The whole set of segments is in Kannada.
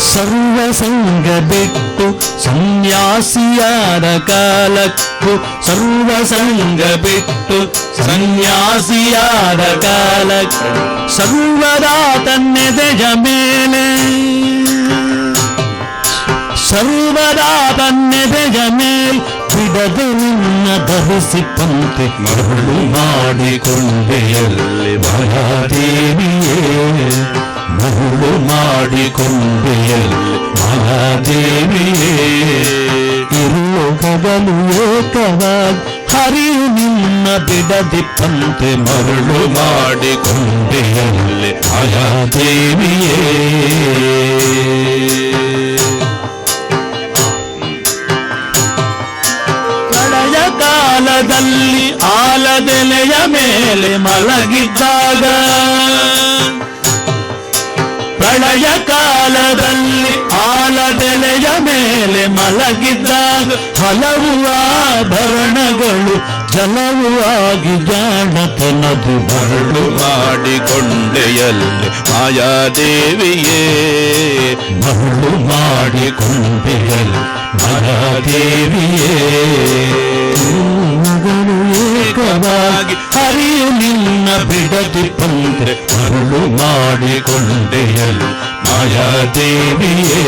ಸರ್ವಸಂಗ ಬಿಟ್ಟು ಸನ್ಯಾಸಿಯಾದ ಕಾಲಕ್ಕೂ ಸರ್ವಸಂಗ ಬಿಟ್ಟು ಸನ್ಯಾಸಿಯಾದ ಕಾಲಕ್ಕೂ ಸರ್ವದಾ ತನ್ನೆದೆಯ ಮೇಲೆ ಸರ್ವದಾ ತನ್ನೆದೆಯ ಮೇಲ್ ಬಿಡದೆ ನಿನ್ನ ಧರಿಸಿಕೊಂತೆ ಮರಳು ಮಾಡಿಕೊಂಡೆಯಲ್ಲಿ ಮಹಾದೇವಿಯೇ ಮರಳು ಮಾಡಿಕೊಂಡೆಯಲ್ಲಿ ಮಹಾದೇವಿಯೇ ಇರುವಗಲು ಏಕವಾಗಿ ಹರಿಯು ನಿನ್ನ ಬಿಡದಿಪ್ಪಂತೆ ಮರಳು ಮಾಡಿಕೊಂಡೆಯಲ್ಲಿ ಮಹಾದೇವಿಯೇ ಕಾಲದಲ್ಲಿ ಆಲದೆಲೆಯ ಮೇಲೆ ಮಲಗಿದ್ದಾಗ ಪ್ರಳಯ ಕಾಲದಲ್ಲಿ ಆಲದೆಲೆಯ ಮೇಲೆ ಮಲಗಿದ್ದಾಗ ಹಲವು ಆಭರಣಗಳು ಜಲವು ಆಗಿ ಜಾಣತನದು ಮರಳು ಮಾಡಿಕೊಂಡೆಯಲ್ಲಿ ಮಾಯಾದೇವಿಯೇ ಮರಳು ಮಾಡಿಕೊಂಡೆಯಲ್ಲಿ ಮಾಯಾದೇವಿಯೇ ಏಕವಾಗಿ ಹರಿಯು ನಿನ್ನ ಬಿಡದಿಪ್ಪಂತೆ ಮರಳು ಮಾಡಿಕೊಂಡೆಯಲ್ಲಿ ಮಾಯಾದೇವಿಯೇ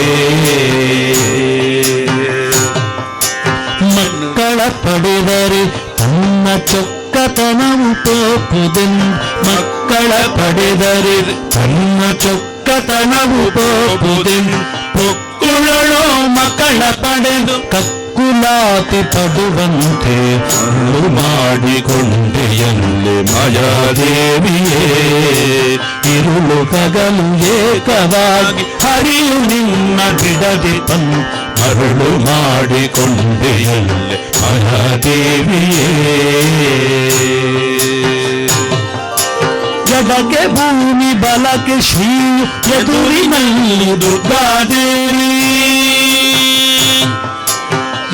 ಮಕ್ಕಳ ಪಡೆದರೆ ತನ್ನ ಚೊಕ್ಕತನವು ಪೋಪುದೆಂದು ಮಕ್ಕಳ ಪಡೆದರೆ ತನ್ನ ಚೊಕ್ಕತನವು ಪೋಪುದೆಂದು ಪೊಕ್ಕುಳೋ ಮಕ್ಕಳ ಪಡೆದು ಕಕ್ಕುಲಾತಿ ಪಡುವಂತೆ ಮಾಡಿಕೊಂಡೆಯಲ್ಲಿ ಮಾಯಾದೇವಿಯೇ ಇರುಳು ಪಗಲು ಏಕವಾಗಿ ಹರಿಯು ನಿನ್ನ ಬಿಡದೆ ಮರಳು ಮಾಡಿಕೊಂಡೆಯಲ್ಲಿ ಮಾಯಾದೇವಿಯೇ ಎಡಕ್ಕೆ ಭೂಮಿ ಬಲಕ್ಕೆ ಶ್ರೀ ಎದುರಿನಲ್ಲಿ ದುರ್ಗಾದೇವಿ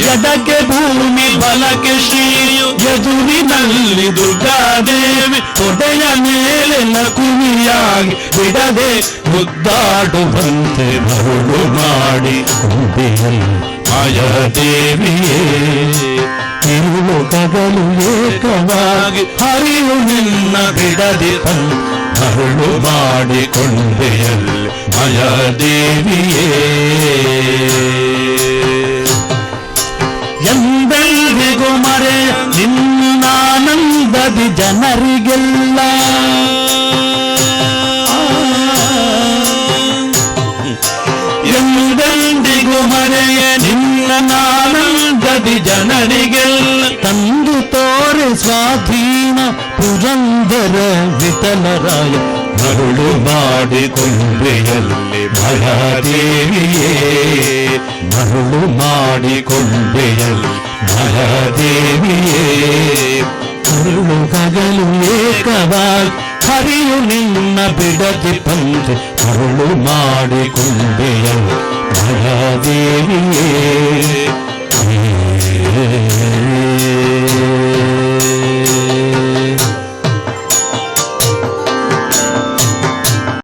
ಎಡಕ್ಕೆ ಭೂಮಿ ಬಲಕ್ಕೆ ಶ್ರೀಯು ಎದುರಿನಲ್ಲಿ ದುರ್ಗಾದೇವಿ ತೊಡೆಯ ಮೇಲೆ ಲಕುಮಿಯಾಗಿ ಬಿಡದೆ ಮುದ್ದಾಡುವಂತೆ ಮರಳು ಮಾಡಿಕೊಂಡೆಯಲ್ಲಿ ಮಾಯಾದೇವಿಯೇ ಇರುಳು ಪಗಲು ಏಕವಾಗಿ ಹರಿಯು ನಿನ್ನ ಬಿಡದೆ ಮರಳು ಮಾಡಿಕೊಂಡೆಯಲ್ಲಿ ಮಾಯಾದೇವಿಯೇ ಎಂದೆಂದಿಗೂ ಮರೆಯ ನಿನ್ನಾನಂದದಿ ಜನರಿಗೆಲ್ಲ ಎಂದೆಂದಿಗೂ ಮರೆಯ ನಿನ್ನಾನಂದದಿ ಜನರಿಗೆಲ್ಲ ತಂದು ತೋರೆ ಸ್ವಾಧೀನ ಪುರಂದರ ವಿಠಲರಾಯ ಮರಳು ಮಾಡಿಕೊಂಡೆಯಲ್ಲಿ ಮಾಯಾದೇವಿಯೇ ಮರಳು ಮಾಡಿಕೊಂಡೆಯಲ್ಲಿ ಮಾಯಾದೇವಿಯೇ ಮರಳು ಪಗಲು ಏಕವಾಗಿ ಹರಿಯು ನಿನ್ನ ಬಿಡದೆ ಮರಳು ಮಾಡಿಕೊಂಡೆಯಲ್ಲಿ ಮಾಯಾದೇವಿಯೇ